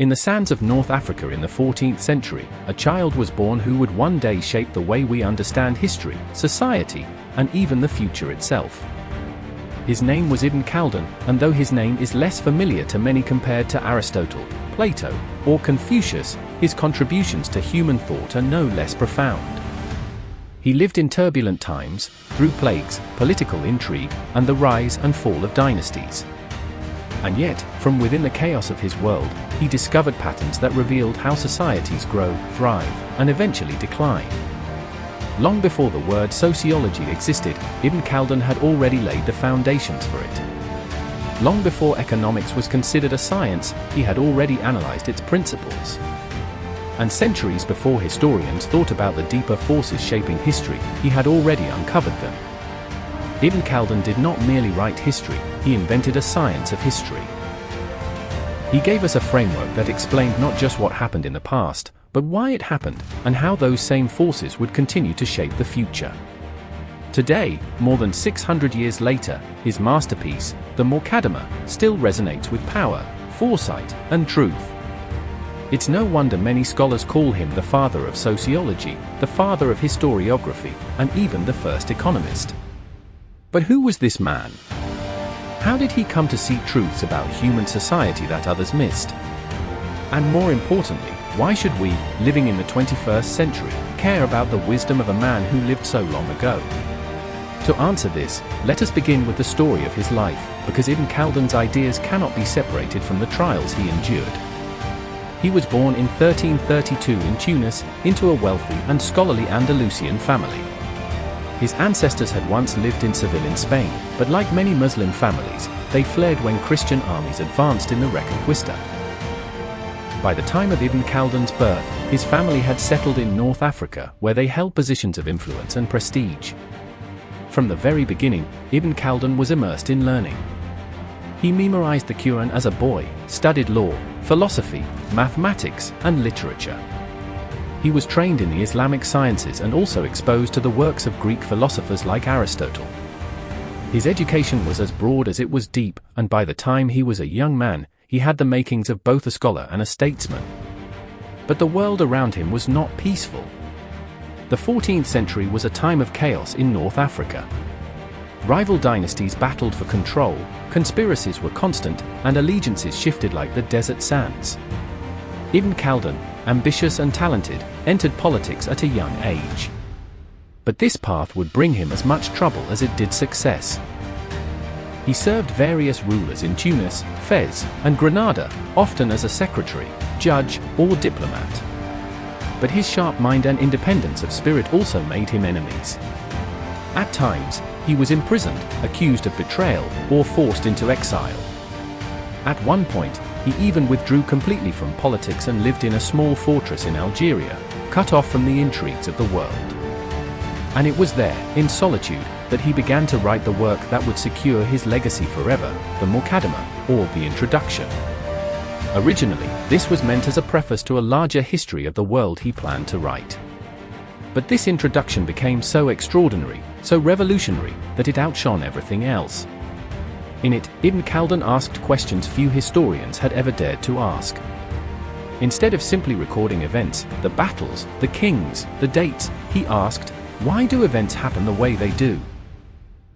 In the sands of North Africa in the 14th century, a child was born who would one day shape the way we understand history, society, and even the future itself. His name was Ibn Khaldun, and though his name is less familiar to many compared to Aristotle, Plato, or Confucius, his contributions to human thought are no less profound. He lived in turbulent times, through plagues, political intrigue, and the rise and fall of dynasties. And yet, from within the chaos of his world, he discovered patterns that revealed how societies grow, thrive, and eventually decline. Long before the word sociology existed, Ibn Khaldun had already laid the foundations for it. Long before economics was considered a science, he had already analyzed its principles. And centuries before historians thought about the deeper forces shaping history, he had already uncovered them. Ibn Khaldun did not merely write history, he invented a science of history. He gave us a framework that explained not just what happened in the past, but why it happened, and how those same forces would continue to shape the future. Today, more than 600 years later, his masterpiece, the Muqaddimah, still resonates with power, foresight, and truth. It's no wonder many scholars call him the father of sociology, the father of historiography, and even the first economist. But who was this man? How did he come to see truths about human society that others missed? And more importantly, why should we, living in the 21st century, care about the wisdom of a man who lived so long ago? To answer this, let us begin with the story of his life, because Ibn Khaldun's ideas cannot be separated from the trials he endured. He was born in 1332 in Tunis, into a wealthy and scholarly Andalusian family. His ancestors had once lived in Seville in Spain, but like many Muslim families, they fled when Christian armies advanced in the Reconquista. By the time of Ibn Khaldun's birth, his family had settled in North Africa, where they held positions of influence and prestige. From the very beginning, Ibn Khaldun was immersed in learning. He memorized the Quran as a boy, studied law, philosophy, mathematics, and literature. He was trained in the Islamic sciences and also exposed to the works of Greek philosophers like Aristotle. His education was as broad as it was deep, and by the time he was a young man, he had the makings of both a scholar and a statesman. But the world around him was not peaceful. The 14th century was a time of chaos in North Africa. Rival dynasties battled for control, conspiracies were constant, and allegiances shifted like the desert sands. Ibn Khaldun, ambitious and talented, entered politics at a young age. But this path would bring him as much trouble as it did success. He served various rulers in Tunis, Fez, and Granada, often as a secretary, judge, or diplomat. But his sharp mind and independence of spirit also made him enemies. At times, he was imprisoned, accused of betrayal, or forced into exile. At one point, he even withdrew completely from politics and lived in a small fortress in Algeria, cut off from the intrigues of the world. And it was there, in solitude, that he began to write the work that would secure his legacy forever, the Muqaddimah, or the Introduction. Originally, this was meant as a preface to a larger history of the world he planned to write. But this introduction became so extraordinary, so revolutionary, that it outshone everything else. In it, Ibn Khaldun asked questions few historians had ever dared to ask. Instead of simply recording events, the battles, the kings, the dates, he asked, why do events happen the way they do?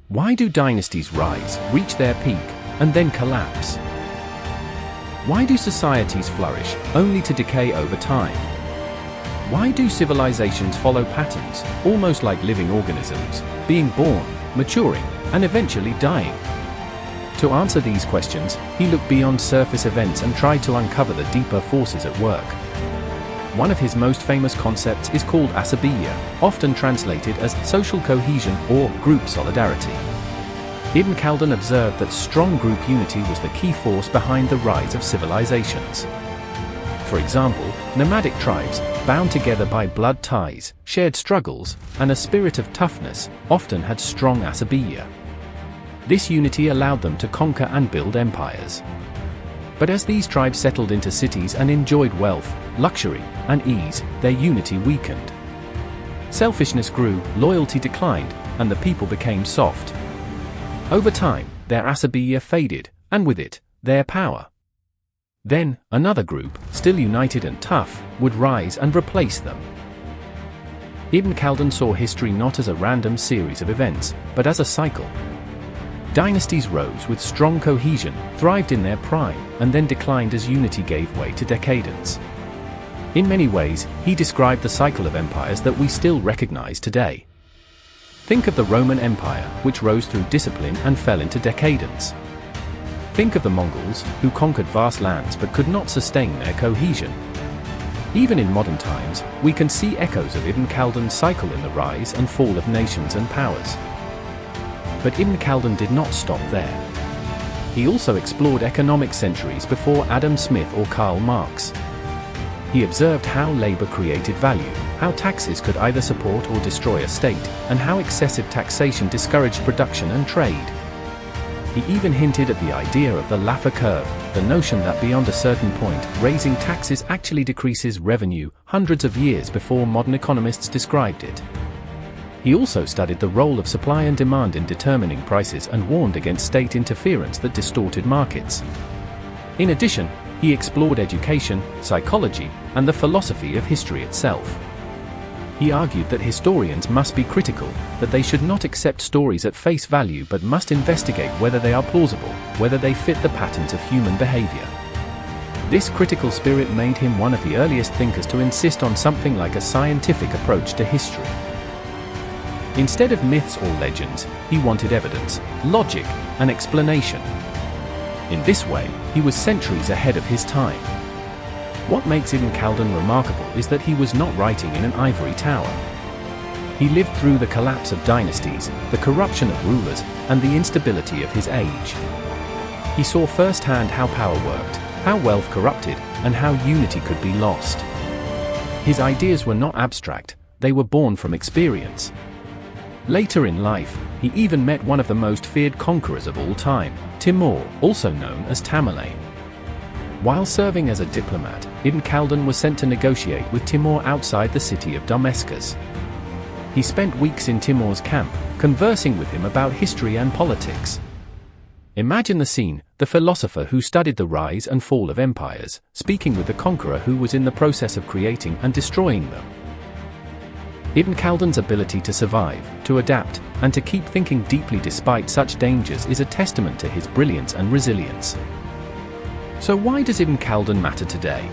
Why do dynasties rise, reach their peak, and then collapse? Why do societies flourish, only to decay over time? Why do civilizations follow patterns, almost like living organisms, being born, maturing, and eventually dying? To answer these questions, he looked beyond surface events and tried to uncover the deeper forces at work. One of his most famous concepts is called asabiyya, often translated as social cohesion or group solidarity. Ibn Khaldun observed that strong group unity was the key force behind the rise of civilizations. For example, nomadic tribes, bound together by blood ties, shared struggles, and a spirit of toughness, often had strong asabiyya. This unity allowed them to conquer and build empires. But as these tribes settled into cities and enjoyed wealth, luxury, and ease, their unity weakened. Selfishness grew, loyalty declined, and the people became soft. Over time, their asabiyya faded, and with it, their power. Then, another group, still united and tough, would rise and replace them. Ibn Khaldun saw history not as a random series of events, but as a cycle. Dynasties rose with strong cohesion, thrived in their prime, and then declined as unity gave way to decadence. In many ways, he described the cycle of empires that we still recognize today. Think of the Roman Empire, which rose through discipline and fell into decadence. Think of the Mongols, who conquered vast lands but could not sustain their cohesion. Even in modern times, we can see echoes of Ibn Khaldun's cycle in the rise and fall of nations and powers. But Ibn Khaldun did not stop there. He also explored economic centuries before Adam Smith or Karl Marx. He observed how labor created value, how taxes could either support or destroy a state, and how excessive taxation discouraged production and trade. He even hinted at the idea of the Laffer curve, the notion that beyond a certain point, raising taxes actually decreases revenue, hundreds of years before modern economists described it. He also studied the role of supply and demand in determining prices and warned against state interference that distorted markets. In addition, he explored education, psychology, and the philosophy of history itself. He argued that historians must be critical, that they should not accept stories at face value but must investigate whether they are plausible, whether they fit the patterns of human behavior. This critical spirit made him one of the earliest thinkers to insist on something like a scientific approach to history. Instead of myths or legends, he wanted evidence, logic, and explanation. In this way, he was centuries ahead of his time. What makes Ibn Khaldun remarkable is that he was not writing in an ivory tower. He lived through the collapse of dynasties, the corruption of rulers, and the instability of his age. He saw firsthand how power worked, how wealth corrupted, and how unity could be lost. His ideas were not abstract, they were born from experience. Later in life, he even met one of the most feared conquerors of all time, Timur, also known as Tamerlane. While serving as a diplomat, Ibn Khaldun was sent to negotiate with Timur outside the city of Damascus. He spent weeks in Timur's camp, conversing with him about history and politics. Imagine the scene, the philosopher who studied the rise and fall of empires, speaking with the conqueror who was in the process of creating and destroying them. Ibn Khaldun's ability to survive, to adapt, and to keep thinking deeply despite such dangers is a testament to his brilliance and resilience. So why does Ibn Khaldun matter today?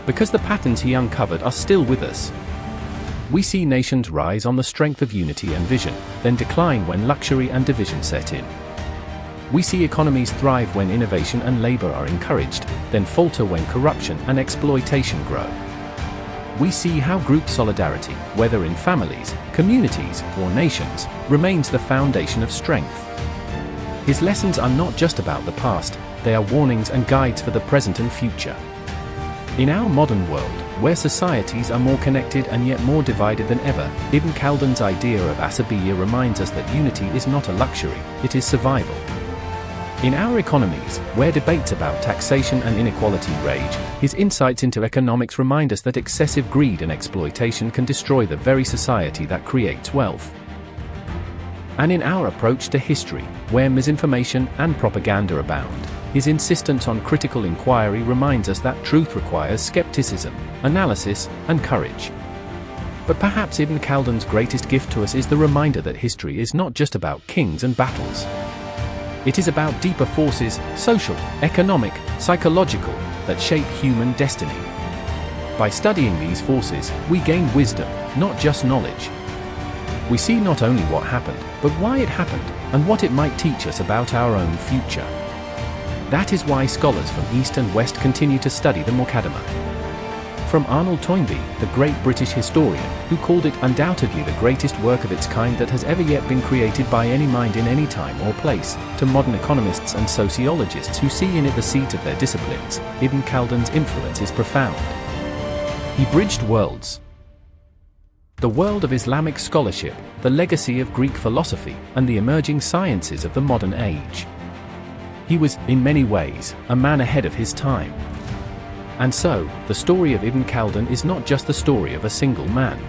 Because the patterns he uncovered are still with us. We see nations rise on the strength of unity and vision, then decline when luxury and division set in. We see economies thrive when innovation and labor are encouraged, then falter when corruption and exploitation grow. We see how group solidarity, whether in families, communities, or nations, remains the foundation of strength. His lessons are not just about the past, they are warnings and guides for the present and future. In our modern world, where societies are more connected and yet more divided than ever, Ibn Khaldun's idea of asabiyya reminds us that unity is not a luxury, it is survival. In our economies, where debates about taxation and inequality rage, his insights into economics remind us that excessive greed and exploitation can destroy the very society that creates wealth. And in our approach to history, where misinformation and propaganda abound, his insistence on critical inquiry reminds us that truth requires skepticism, analysis, and courage. But perhaps Ibn Khaldun's greatest gift to us is the reminder that history is not just about kings and battles. It is about deeper forces, social, economic, psychological, that shape human destiny. By studying these forces, we gain wisdom, not just knowledge. We see not only what happened, but why it happened, and what it might teach us about our own future. That is why scholars from East and West continue to study the Muqaddimah. From Arnold Toynbee, the great British historian, who called it undoubtedly the greatest work of its kind that has ever yet been created by any mind in any time or place, to modern economists and sociologists who see in it the seeds of their disciplines, Ibn Khaldun's influence is profound. He bridged worlds. The world of Islamic scholarship, the legacy of Greek philosophy, and the emerging sciences of the modern age. He was, in many ways, a man ahead of his time. And so, the story of Ibn Khaldun is not just the story of a single man.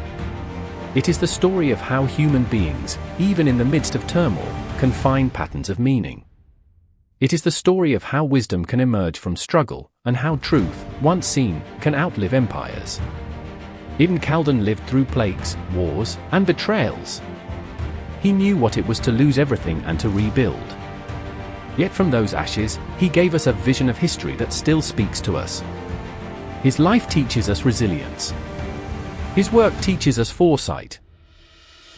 It is the story of how human beings, even in the midst of turmoil, can find patterns of meaning. It is the story of how wisdom can emerge from struggle, and how truth, once seen, can outlive empires. Ibn Khaldun lived through plagues, wars, and betrayals. He knew what it was to lose everything and to rebuild. Yet from those ashes, he gave us a vision of history that still speaks to us. His life teaches us resilience. His work teaches us foresight.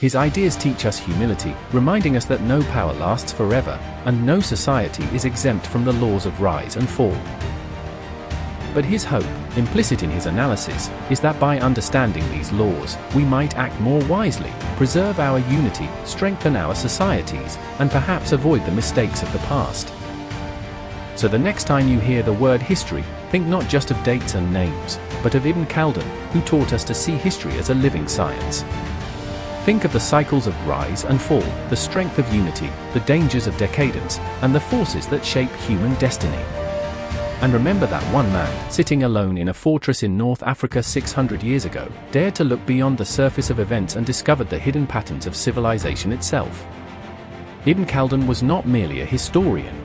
His ideas teach us humility, reminding us that no power lasts forever, and no society is exempt from the laws of rise and fall. But his hope, implicit in his analysis, is that by understanding these laws, we might act more wisely, preserve our unity, strengthen our societies, and perhaps avoid the mistakes of the past. So the next time you hear the word history, think not just of dates and names, but of Ibn Khaldun, who taught us to see history as a living science. Think of the cycles of rise and fall, the strength of unity, the dangers of decadence, and the forces that shape human destiny. And remember that one man, sitting alone in a fortress in North Africa 600 years ago, dared to look beyond the surface of events and discovered the hidden patterns of civilization itself. Ibn Khaldun was not merely a historian.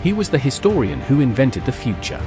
He was the historian who invented the future.